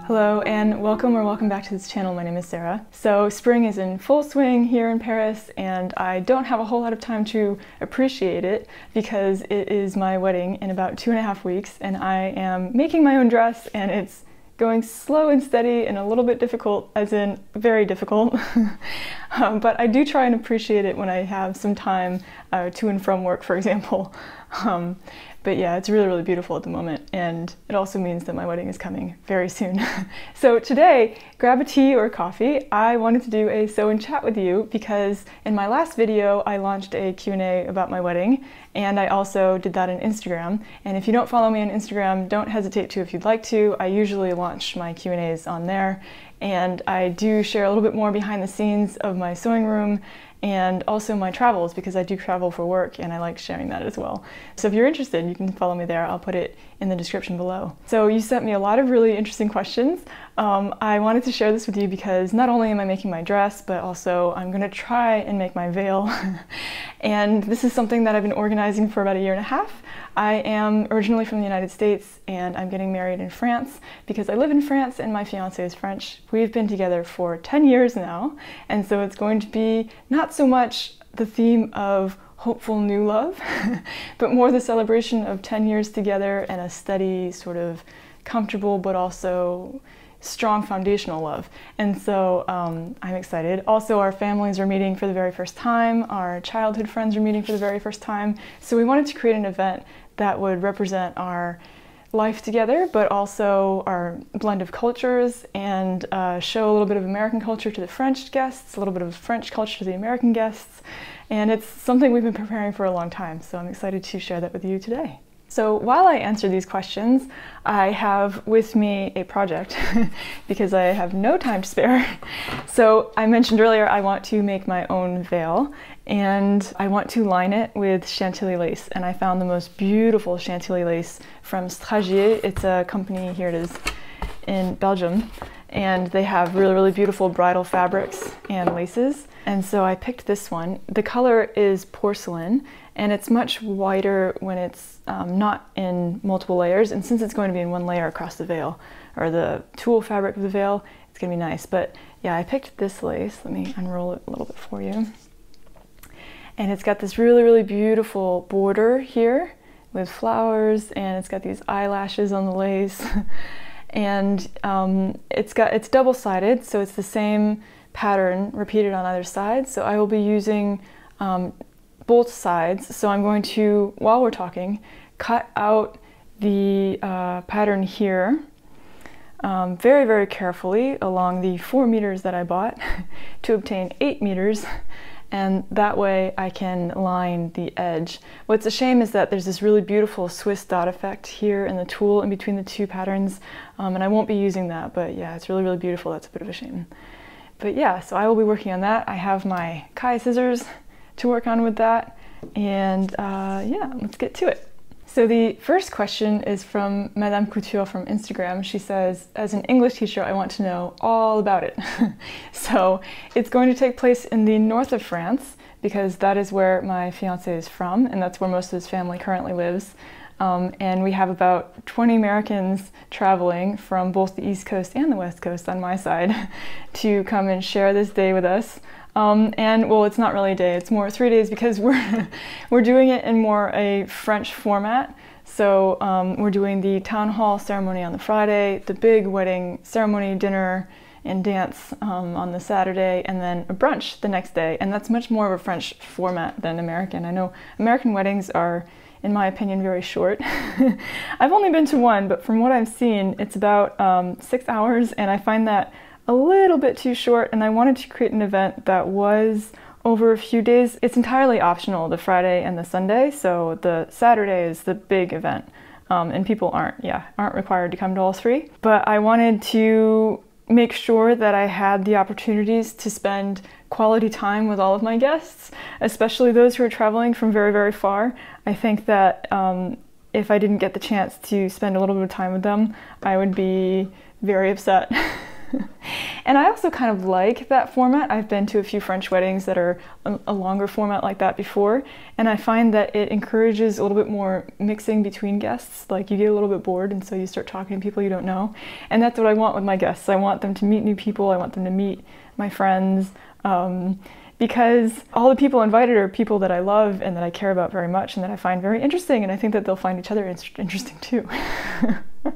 Hello and welcome back to this channel. My name is Sarah. So spring is in full swing here in Paris and I don't have a whole lot of time to appreciate it because it is my wedding in about 2.5 weeks and I am making my own dress and it's going slow and steady and a little bit difficult, as in very difficult. But I do try and appreciate it when I have some time to and from work, for example. But yeah, it's really, really beautiful at the moment, and it also means that my wedding is coming very soon. So today, grab a tea or coffee. I wanted to do a sew and chat with you because in my last video, I launched a Q&A about my wedding, and I also did that on Instagram. And if you don't follow me on Instagram, don't hesitate to if you'd like to. I usually launch my Q&As on there, and I do share a little bit more behind the scenes of my sewing room and also my travels, because I do travel for work and I like sharing that as well. So if you're interested, you can follow me there. I'll put it in the description below. So you sent me a lot of really interesting questions. I wanted to share this with you because not only am I making my dress, but also I'm gonna try and make my veil. And this is something that I've been organizing for about 1.5 years. I am originally from the United States and I'm getting married in France because I live in France and my fiance is French. We've been together for 10 years now, and so it's going to be not so much the theme of hopeful new love, but more the celebration of 10 years together and a steady, sort of comfortable, but also strong foundational love. And so I'm excited. Also, our families are meeting for the very first time. Our childhood friends are meeting for the very first time. So we wanted to create an event that would represent our life together, but also our blend of cultures, and show a little bit of American culture to the French guests, a little bit of French culture to the American guests. And it's something we've been preparing for a long time, so I'm excited to share that with you today. So while I answer these questions, I have with me a project because I have no time to spare. So I mentioned earlier I want to make my own veil, and I want to line it with Chantilly lace. And I found the most beautiful Chantilly lace from Stragier. It's a company, here it is, in Belgium. And they have really, really beautiful bridal fabrics and laces. And so I picked this one. The color is porcelain, and it's much whiter when it's not in multiple layers. And since it's going to be in one layer across the veil, or the tulle fabric of the veil, it's gonna be nice. But yeah, I picked this lace. Let me unroll it a little bit for you. And it's got this really, really beautiful border here with flowers, and it's got these eyelashes on the lace. And it's double-sided, so it's the same pattern repeated on either side. So I will be using both sides. So I'm going to, while we're talking, cut out the pattern here very, very carefully along the 4 meters that I bought to obtain 8 meters. And that way I can line the edge. What's a shame is that there's this really beautiful Swiss dot effect here in the tulle in between the two patterns, and I won't be using that, but yeah, it's really, really beautiful. That's a bit of a shame. But yeah, so I will be working on that. I have my Kai scissors to work on with that, and yeah, let's get to it. So the first question is from Madame Couture from Instagram. She says, as an English teacher, I want to know all about it. So it's going to take place in the north of France because that is where my fiance is from, and that's where most of his family currently lives. And we have about 20 Americans traveling from both the East Coast and the West Coast on my side to come and share this day with us. And well, it's not really a day, it's more 3 days because we're doing it in more a French format. So we're doing the town hall ceremony on the Friday, the big wedding ceremony, dinner and dance on the Saturday, and then a brunch the next day. And that's much more of a French format than American. I know American weddings are, in my opinion, very short. I've only been to one, but from what I've seen, it's about 6 hours, and I find that a little bit too short, and I wanted to create an event that was over a few days. It's entirely optional, the Friday and the Sunday, so the Saturday is the big event, and people aren't required to come to all 3. But I wanted to make sure that I had the opportunities to spend quality time with all of my guests, especially those who are traveling from very, very far. I think that if I didn't get the chance to spend a little bit of time with them, I would be very upset. And I also kind of like that format. I've been to a few French weddings that are a longer format like that before, and I find that it encourages a little bit more mixing between guests. Like you get a little bit bored and so you start talking to people you don't know. And that's what I want with my guests. I want them to meet new people. I want them to meet my friends. Because all the people invited are people that I love and that I care about very much and that I find very interesting, and I think that they'll find each other interesting too.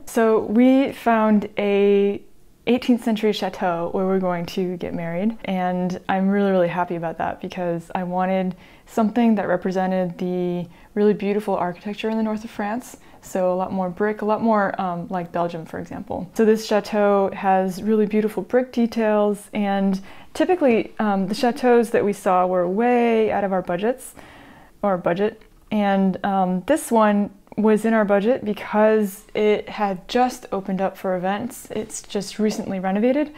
So we found a 18th century chateau where we're going to get married, and I'm really, really happy about that because I wanted something that represented the really beautiful architecture in the north of France. So a lot more brick, a lot more like Belgium, for example. So this chateau has really beautiful brick details, and typically the chateaus that we saw were way out of our budget, and this one was in our budget because it had just opened up for events. It's just recently renovated,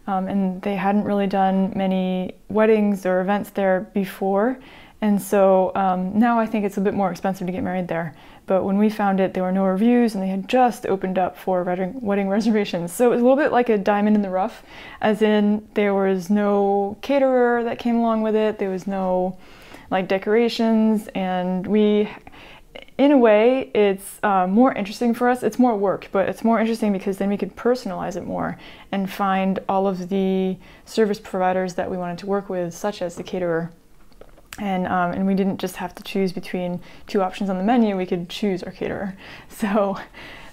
and they hadn't really done many weddings or events there before. And so now I think it's a bit more expensive to get married there. But when we found it, there were no reviews and they had just opened up for wedding reservations. So it was a little bit like a diamond in the rough, as in there was no caterer that came along with it. There was no like decorations, and in a way, it's more interesting for us. It's more work, but it's more interesting because then we could personalize it more and find all of the service providers that we wanted to work with, such as the caterer. And we didn't just have to choose between two options on the menu, we could choose our caterer. So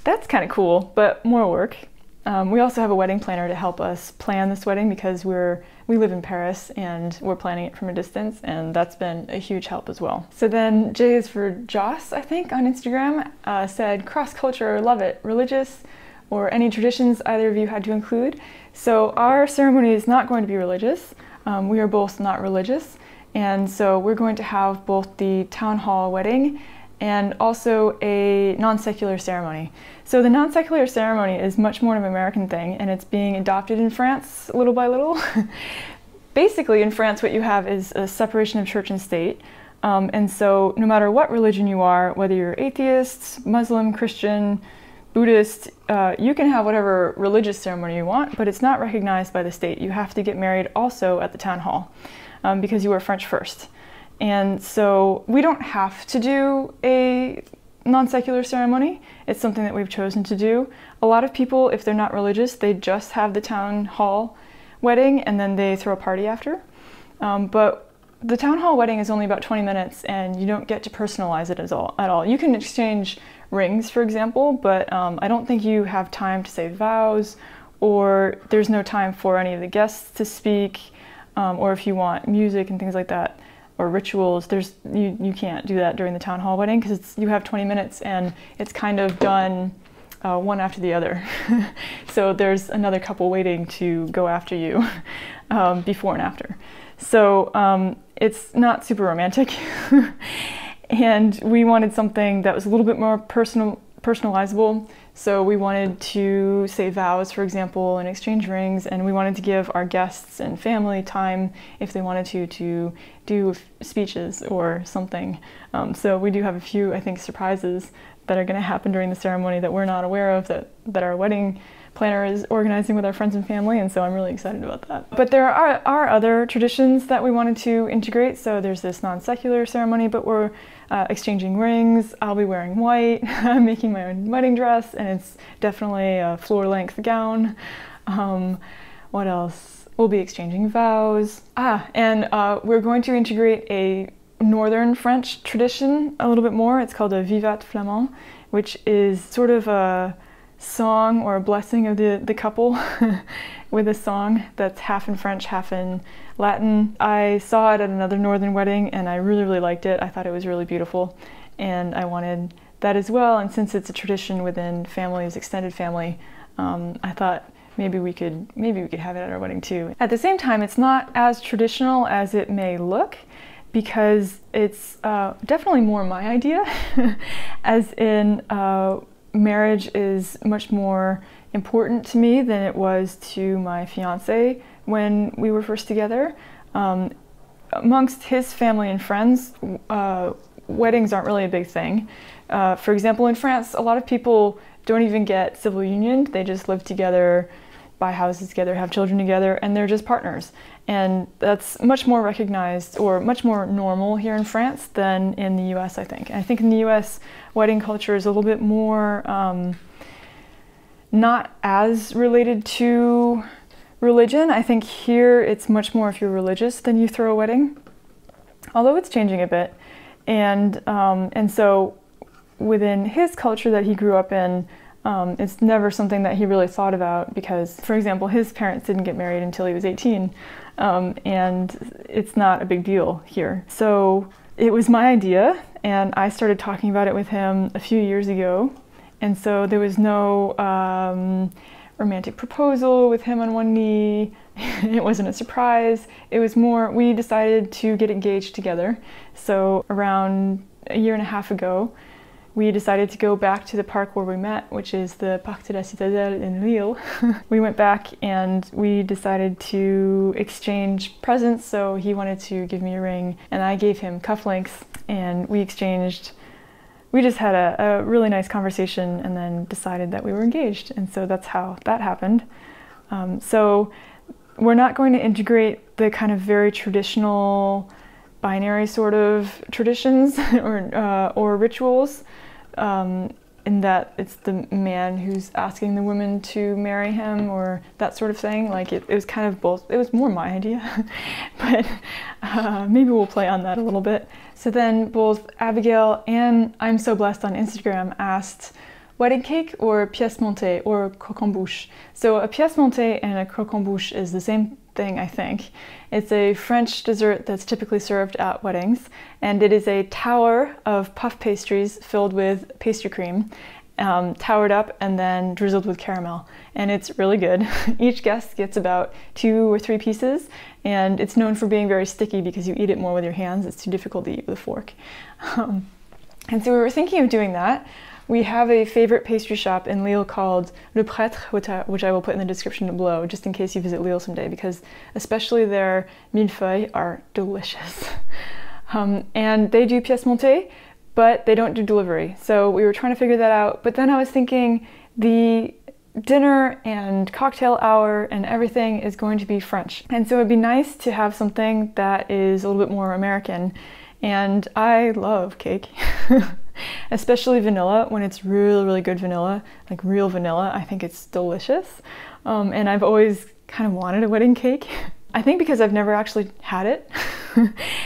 that's kind of cool, but more work. We also have a wedding planner to help us plan this wedding because we live in Paris and we're planning it from a distance, and that's been a huge help as well. So then J is for Joss, I think, on Instagram, said cross-culture, love it, religious, or any traditions either of you had to include. So our ceremony is not going to be religious. We are both not religious. And so we're going to have both the town hall wedding and also a non-secular ceremony. So the non-secular ceremony is much more of an American thing, and it's being adopted in France little by little. Basically in France what you have is a separation of church and state. And so no matter what religion you are, whether you're atheist, Muslim, Christian, Buddhist, you can have whatever religious ceremony you want, but it's not recognized by the state. You have to get married also at the town hall. Because you are French first. And so we don't have to do a non-secular ceremony. It's something that we've chosen to do. A lot of people, if they're not religious, they just have the town hall wedding and then they throw a party after. But the town hall wedding is only about 20 minutes and you don't get to personalize it at all. You can exchange rings, for example, but I don't think you have time to say vows, or there's no time for any of the guests to speak. Or if you want music and things like that, or rituals, you can't do that during the town hall wedding because you have 20 minutes and it's kind of done one after the other. So there's another couple waiting to go after you before and after. So it's not super romantic. And we wanted something that was a little bit more personalizable. So we wanted to say vows, for example, and exchange rings, and we wanted to give our guests and family time, if they wanted to do speeches or something. So we do have a few, I think, surprises that are going to happen during the ceremony that we're not aware of, that our wedding planner is organizing with our friends and family, and so I'm really excited about that. But there are other traditions that we wanted to integrate. So there's this non-secular ceremony, but we're exchanging rings. I'll be wearing white. I'm making my own wedding dress, and it's definitely a floor-length gown. What else? We'll be exchanging vows. And we're going to integrate a northern French tradition a little bit more. It's called a Vivat Flamand, which is sort of a song or a blessing of the couple with a song that's half in French, half in Latin. I saw it at another northern wedding and I really, really liked it. I thought it was really beautiful and I wanted that as well. And since it's a tradition within families, extended family, I thought maybe we could have it at our wedding too. At the same time, it's not as traditional as it may look, because it's definitely more my idea, as in marriage is much more important to me than it was to my fiance when we were first together. Amongst his family and friends, weddings aren't really a big thing. For example, in France, a lot of people don't even get civil union. They just live together buy houses together, have children together, and they're just partners. And that's much more recognized or much more normal here in France than in the US, I think. And I think in the US, wedding culture is a little bit more not as related to religion. I think here it's much more if you're religious, then you throw a wedding, although it's changing a bit. And so within his culture that he grew up in, it's never something that he really thought about because, for example, his parents didn't get married until he was 18, and it's not a big deal here. So it was my idea, and I started talking about it with him a few years ago, and so there was no romantic proposal with him on one knee. It wasn't a surprise. It was more, we decided to get engaged together. So around a year and a half ago, we decided to go back to the park where we met, which is the Parc de la Citadelle in Lille. We went back and we decided to exchange presents. So he wanted to give me a ring and I gave him cufflinks, and we just had a really nice conversation and then decided that we were engaged. And so that's how that happened. So we're not going to integrate the kind of very traditional binary sort of traditions or rituals, in that it's the man who's asking the woman to marry him or that sort of thing. Like it was kind of both. It was more my idea, but maybe we'll play on that a little bit. So then both Abigail and I'm So Blessed on Instagram asked, wedding cake or pièce montée or croquembouche? So a pièce montée and a croquembouche is the same thing, I think. It's a French dessert that's typically served at weddings, and it is a tower of puff pastries filled with pastry cream, towered up and then drizzled with caramel, and it's really good. Each guest gets about 2 or 3 pieces, and it's known for being very sticky because you eat it more with your hands. It's too difficult to eat with a fork. And so we were thinking of doing that. We have a favorite pastry shop in Lille called Le Prêtre, which I will put in the description below, just in case you visit Lille someday, because especially their millefeuilles are delicious. And they do pièce montée, but they don't do delivery. So we were trying to figure that out. But then I was thinking the dinner and cocktail hour and everything is going to be French. And so it'd be nice to have something that is a little bit more American. And I love cake. Especially vanilla, when it's really, really good vanilla, like real vanilla. I think it's delicious. And I've always kind of wanted a wedding cake. I think because I've never actually had it.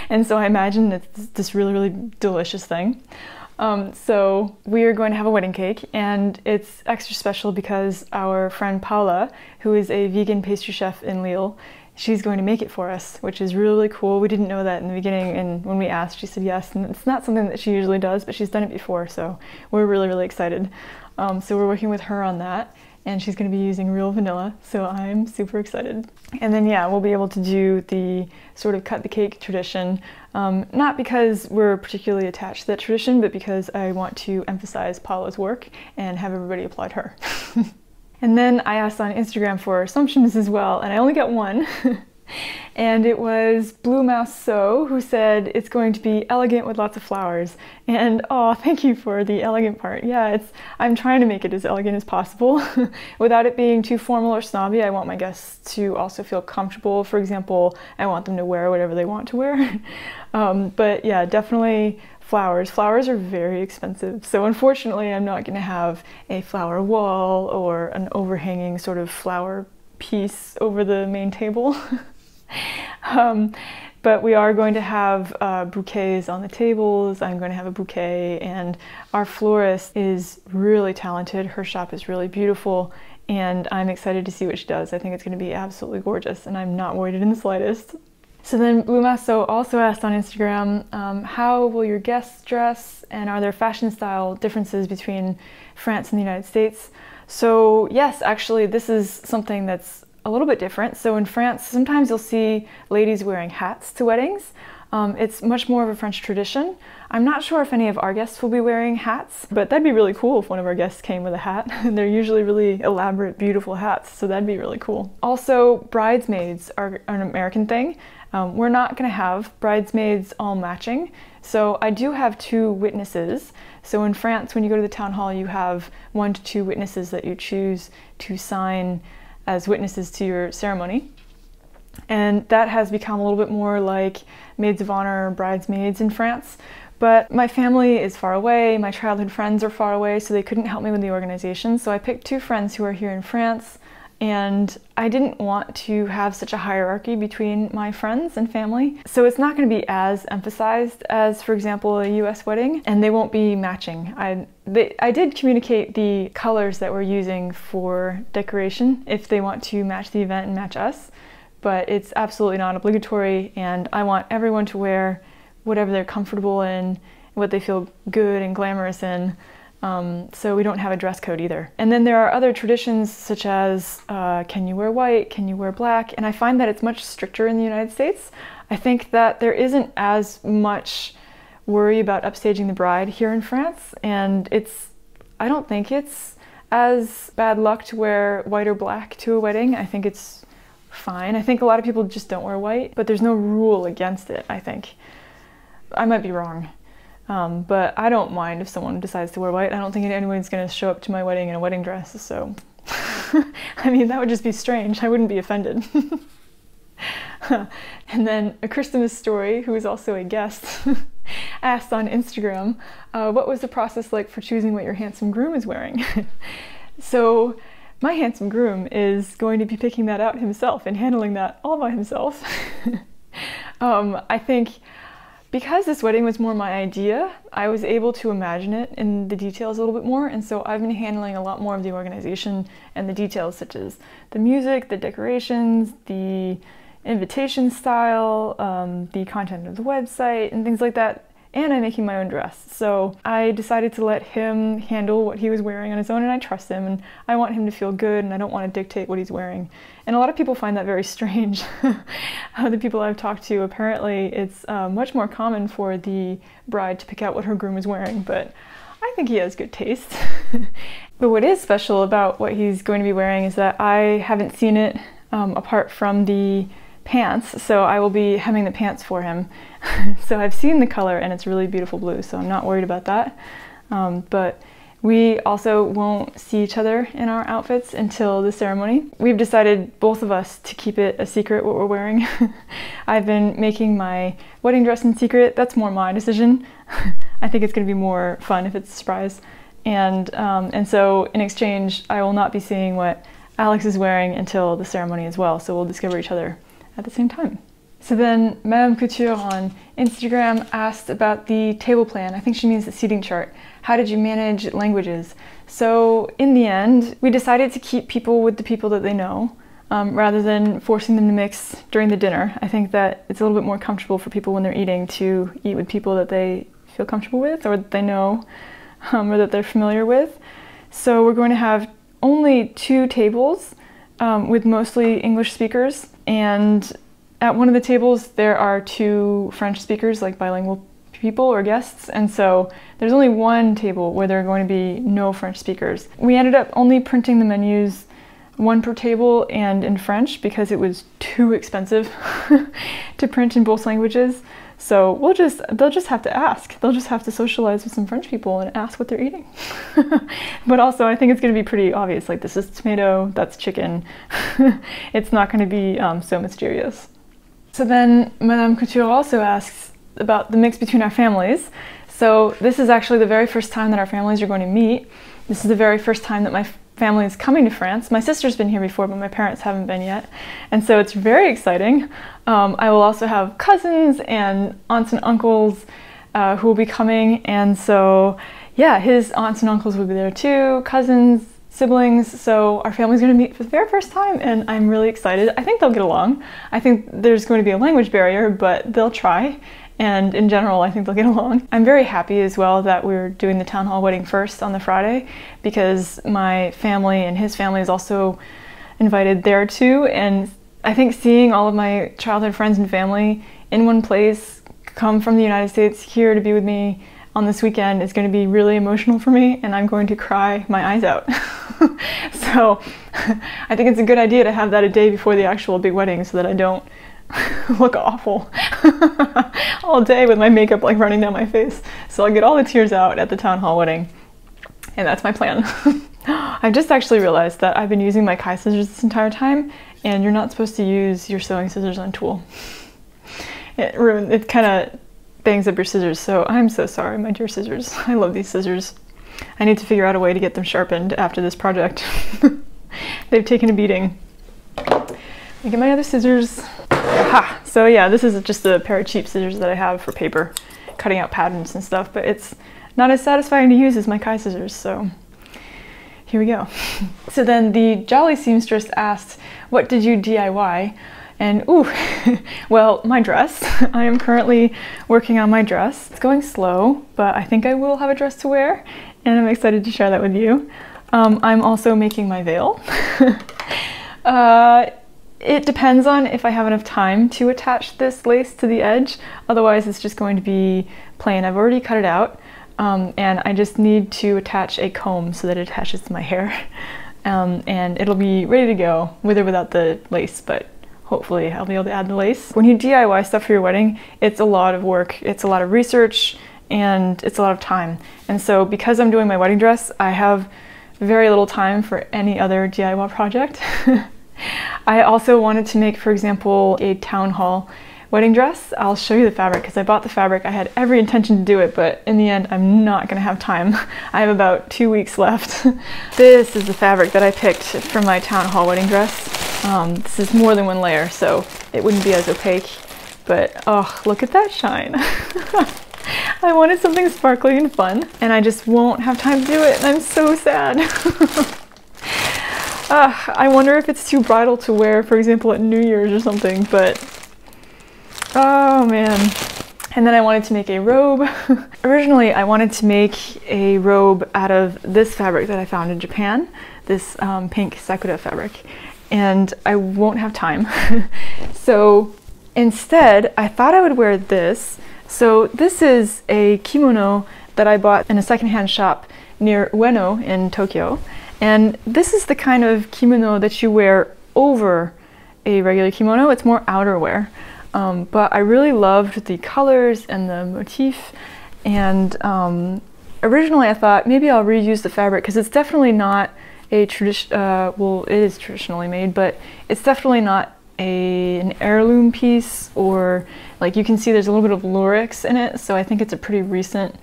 And so I imagine it's this really, really delicious thing. So we are going to have a wedding cake, and it's extra special because our friend Paula, who is a vegan pastry chef in Lille, she's going to make it for us, which is really cool. We didn't know that in the beginning, and when we asked, she said yes. And it's not something that she usually does, but she's done it before, so we're really, really excited. So we're working with her on that, and she's going to be using real vanilla, so I'm super excited. And then yeah, we'll be able to do the sort of cut the cake tradition, not because we're particularly attached to that tradition, but because I want to emphasize Paula's work and have everybody applaud her. And then I asked on Instagram for assumptions as well, and I only got one. And it was Blue Mouse So, who said it's going to be elegant with lots of flowers. And oh, thank you for the elegant part. Yeah, I'm trying to make it as elegant as possible without it being too formal or snobby. I want my guests to also feel comfortable. For example, I want them to wear whatever they want to wear. But yeah, definitely flowers. Flowers are very expensive. So unfortunately, I'm not going to have a flower wall or an overhanging sort of flower piece over the main table. But we are going to have bouquets on the tables. I'm going to have a bouquet, and our florist is really talented. Her shop is really beautiful, and I'm excited to see what she does. I think it's going to be absolutely gorgeous, and I'm not worried in the slightest. So then Blue Masso also asked on Instagram, how will your guests dress, and are there fashion style differences between France and the United States? So yes, actually this is something that's a little bit different. So in France, sometimes you'll see ladies wearing hats to weddings. It's much more of a French tradition. I'm not sure if any of our guests will be wearing hats, but that'd be really cool if one of our guests came with a hat. They're usually really elaborate, beautiful hats, so that'd be really cool. Also, bridesmaids are an American thing. We're not going to have bridesmaids all matching, so I do have 2 witnesses. So in France, when you go to the town hall, you have 1 to 2 witnesses that you choose to sign as witnesses to your ceremony. And that has become a little bit more like maids of honor or bridesmaids in France. But my family is far away, my childhood friends are far away, so they couldn't help me with the organization. So I picked two friends who are here in France, and I didn't want to have such a hierarchy between my friends and family. So it's not going to be as emphasized as, for example, a US wedding, and they won't be matching. I did communicate the colors that we're using for decoration if they want to match the event and match us, but it's absolutely not obligatory, and I want everyone to wear whatever they're comfortable in, what they feel good and glamorous in. So we don't have a dress code either. And then there are other traditions such as can you wear white, can you wear black? And I find that it's much stricter in the United States. I think that there isn't as much worry about upstaging the bride here in France, and I don't think it's as bad luck to wear white or black to a wedding. I think it's fine. I think a lot of people just don't wear white, but there's no rule against it, I think. I might be wrong, but I don't mind if someone decides to wear white. I don't think anyone's going to show up to my wedding in a wedding dress, so I mean, that would just be strange. I wouldn't be offended. And then a Christmas Story, who is also a guest, asked on Instagram, what was the process like for choosing what your handsome groom is wearing? So my handsome groom is going to be picking that out himself and handling that all by himself. I think because this wedding was more my idea, I was able to imagine it in the details a little bit more, and so I've been handling a lot more of the organization and the details such as the music, the decorations, the invitation style, the content of the website, and things like that. And I'm making my own dress. So I decided to let him handle what he was wearing on his own, and I trust him, and I want him to feel good, and I don't want to dictate what he's wearing. And a lot of people find that very strange. The people I've talked to, apparently it's much more common for the bride to pick out what her groom is wearing, but I think he has good taste. But what is special about what he's going to be wearing is that I haven't seen it apart from the pants, so I will be hemming the pants for him. So I've seen the color and it's really beautiful blue, so I'm not worried about that. But we also won't see each other in our outfits until the ceremony. We've decided, both of us, to keep it a secret what we're wearing. I've been making my wedding dress in secret. That's more my decision. I think it's going to be more fun if it's a surprise. And so in exchange, I will not be seeing what Alex is wearing until the ceremony as well, so we'll discover each other at the same time. So then Madame Couture on Instagram asked about the table plan. I think she means the seating chart. How did you manage languages? So in the end, we decided to keep people with the people that they know, rather than forcing them to mix during the dinner. I think that it's a little bit more comfortable for people when they're eating to eat with people that they feel comfortable with, or that they know, or that they're familiar with. So we're going to have only 2 tables with mostly English speakers, and at one of the tables there are 2 French speakers, like bilingual people or guests, and so there's only one table where there are going to be no French speakers. We ended up only printing the menus, 1 per table and in French, because it was too expensive to print in both languages. So they'll just have to ask. They'll just have to socialize with some French people and ask what they're eating. But also I think it's going to be pretty obvious, like this is tomato, that's chicken. It's not going to be so mysterious. So then Madame Couture also asks about the mix between our families. So this is actually the very first time that our families are going to meet. This is the very first time that my family is coming to France. My sister's been here before, but my parents haven't been yet. And so it's very exciting. I will also have cousins and aunts and uncles who will be coming. And so, yeah, his aunts and uncles will be there too, cousins, siblings. So our family's going to meet for the very first time, and I'm really excited. I think they'll get along. I think there's going to be a language barrier, but they'll try. And in general, I think they'll get along. I'm very happy as well that we're doing the town hall wedding first on the Friday, because my family and his family is also invited there too. And I think seeing all of my childhood friends and family in one place come from the United States here to be with me on this weekend is going to be really emotional for me, and I'm going to cry my eyes out. So I think it's a good idea to have that a day before the actual big wedding so that I don't look awful all day with my makeup like running down my face. So I'll get all the tears out at the town hall wedding, and that's my plan. I just actually realized that I've been using my Kai scissors this entire time, and you're not supposed to use your sewing scissors on tulle. It kind of bangs up your scissors, so I'm so sorry, my dear scissors. I love these scissors. I need to figure out a way to get them sharpened after this project. They've taken a beating. Let me get my other scissors. Aha! So yeah, this is just a pair of cheap scissors that I have for paper, cutting out patterns and stuff, but it's not as satisfying to use as my Kai scissors, so here we go. So then the Jolly Seamstress asked, what did you DIY? And ooh, well, my dress. I am currently working on my dress. It's going slow, but I think I will have a dress to wear, and I'm excited to share that with you. I'm also making my veil. It depends on if I have enough time to attach this lace to the edge. Otherwise, it's just going to be plain. I've already cut it out, and I just need to attach a comb so that it attaches to my hair. And it'll be ready to go with or without the lace, but hopefully I'll be able to add the lace. When you DIY stuff for your wedding, it's a lot of work, it's a lot of research, and it's a lot of time. And so because I'm doing my wedding dress, I have very little time for any other DIY project. I also wanted to make, for example, a town hall wedding dress. I'll show you the fabric because I bought the fabric. I had every intention to do it, but in the end, I'm not gonna have time. I have about 2 weeks left. This is the fabric that I picked for my town hall wedding dress. This is more than one layer, so it wouldn't be as opaque, but oh, look at that shine. I wanted something sparkly and fun, and I just won't have time to do it, and I'm so sad. I wonder if it's too bridal to wear, for example, at New Year's or something, but oh man. And then I wanted to make a robe. Originally, I wanted to make a robe out of this fabric that I found in Japan, this pink Sakura fabric, and I won't have time. So instead, I thought I would wear this. So this is a kimono that I bought in a secondhand shop near Ueno in Tokyo. And this is the kind of kimono that you wear over a regular kimono. It's more outerwear. But I really loved the colors and the motif. And originally I thought maybe I'll reuse the fabric because it's definitely not a well, it is traditionally made, but it's definitely not an heirloom piece, or like you can see there's a little bit of lurex in it. So I think it's a pretty recent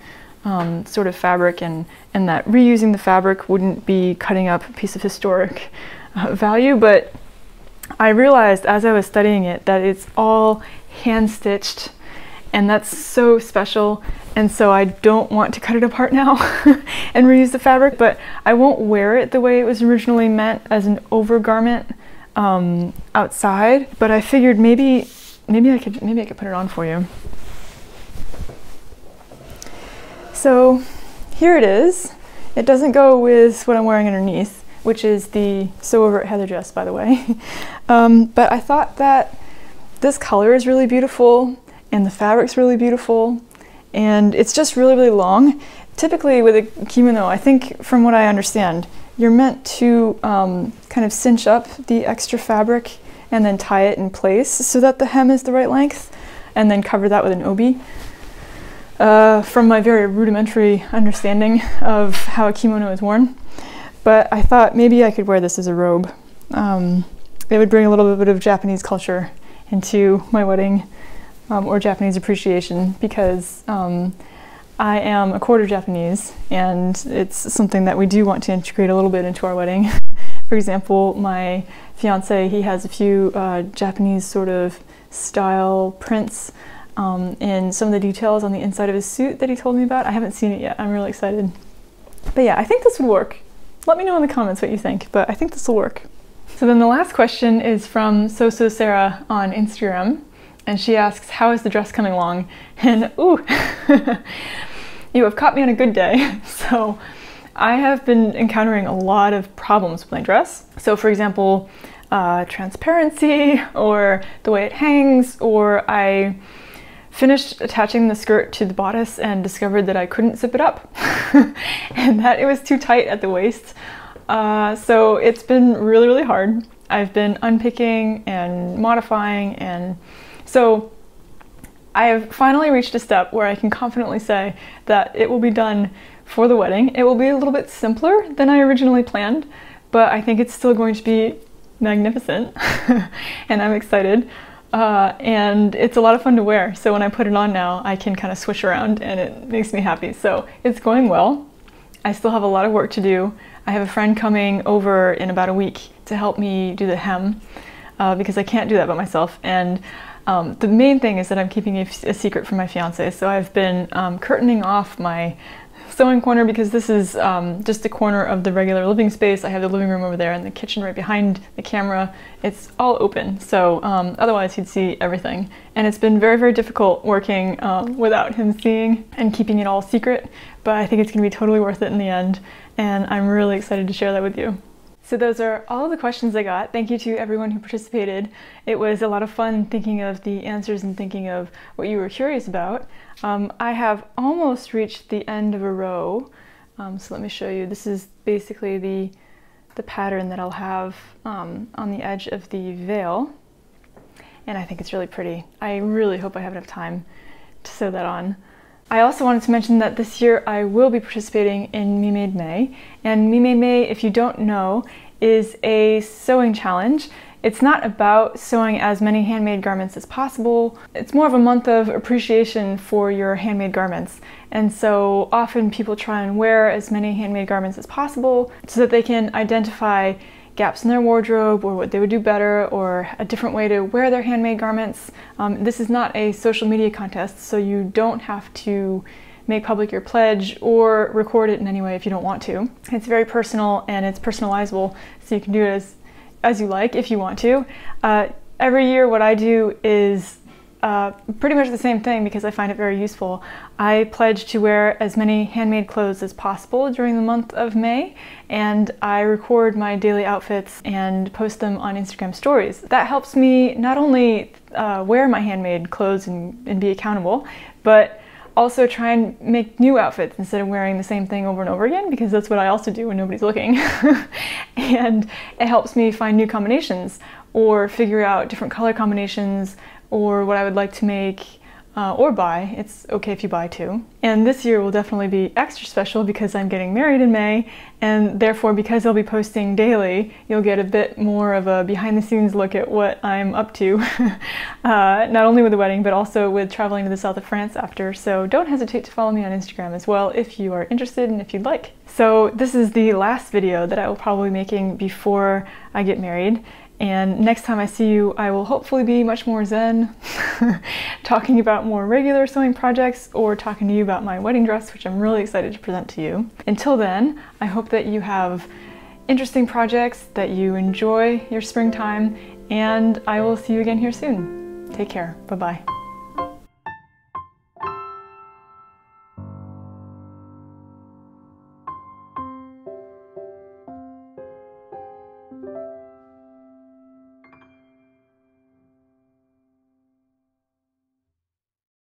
sort of fabric, and that reusing the fabric wouldn't be cutting up a piece of historic value. But I realized as I was studying it that it's all hand stitched, and that's so special, and so I don't want to cut it apart now and reuse the fabric, but I won't wear it the way it was originally meant as an overgarment outside. But I figured maybe I could put it on for you. So here it is. It doesn't go with what I'm wearing underneath, which is the Sew Over It Heather dress, by the way. But I thought that this color is really beautiful, and the fabric's really beautiful, and it's just really, really long. Typically with a kimono, I think from what I understand, you're meant to kind of cinch up the extra fabric and then tie it in place so that the hem is the right length, and then cover that with an obi. From my very rudimentary understanding of how a kimono is worn. But I thought maybe I could wear this as a robe. It would bring a little bit of Japanese culture into my wedding, or Japanese appreciation, because I am a quarter Japanese, and it's something that we do want to integrate a little bit into our wedding. For example, my fiance, he has a few Japanese sort of style prints in some of the details on the inside of his suit that he told me about. I haven't seen it yet. I'm really excited. But yeah, I think this would work. Let me know in the comments what you think, but I think this will work. So then the last question is from So Sarah on Instagram, and she asks, how is the dress coming along? And ooh, you have caught me on a good day. So I have been encountering a lot of problems with my dress. So for example, transparency, or the way it hangs, or I finished attaching the skirt to the bodice and discovered that I couldn't zip it up and that it was too tight at the waist. So it's been really, really hard. I've been unpicking and modifying, and so I have finally reached a step where I can confidently say that it will be done for the wedding. It will be a little bit simpler than I originally planned, but I think it's still going to be magnificent and I'm excited. And it's a lot of fun to wear, so when I put it on now I can kind of switch around and it makes me happy. So it's going well. I still have a lot of work to do. I have a friend coming over in about a week to help me do the hem because I can't do that by myself. And the main thing is that I'm keeping a secret from my fiance. So I've been curtaining off my sewing corner because this is just a corner of the regular living space. I have the living room over there and the kitchen right behind the camera. It's all open, so otherwise he'd see everything. And it's been very, very difficult working without him seeing and keeping it all secret, but I think it's going to be totally worth it in the end, and I'm really excited to share that with you. So those are all the questions I got. Thank you to everyone who participated. It was a lot of fun thinking of the answers and thinking of what you were curious about. I have almost reached the end of a row. So let me show you. This is basically the pattern that I'll have on the edge of the veil. And I think it's really pretty. I really hope I have enough time to sew that on. I also wanted to mention that this year I will be participating in Me Made May, and Me Made May, if you don't know, is a sewing challenge. It's not about sewing as many handmade garments as possible. It's more of a month of appreciation for your handmade garments. And so often people try and wear as many handmade garments as possible so that they can identify gaps in their wardrobe or what they would do better or a different way to wear their handmade garments. This is not a social media contest, so you don't have to make public your pledge or record it in any way if you don't want to. It's very personal and it's personalizable, so you can do it as you like if you want to. Every year what I do is pretty much the same thing because I find it very useful. I pledge to wear as many handmade clothes as possible during the month of May, and I record my daily outfits and post them on Instagram stories. That helps me not only wear my handmade clothes and be accountable, but also try and make new outfits instead of wearing the same thing over and over again, because that's what I also do when nobody's looking. And it helps me find new combinations or figure out different color combinations or what I would like to make or buy. It's okay if you buy too. And this year will definitely be extra special because I'm getting married in May, and therefore because I'll be posting daily, you'll get a bit more of a behind-the-scenes look at what I'm up to, not only with the wedding, but also with traveling to the south of France after. So don't hesitate to follow me on Instagram as well if you are interested and if you'd like. So this is the last video that I will probably be making before I get married. And next time I see you, I will hopefully be much more zen, talking about more regular sewing projects or talking to you about my wedding dress, which I'm really excited to present to you. Until then, I hope that you have interesting projects, that you enjoy your springtime, and I will see you again here soon. Take care. Bye-bye.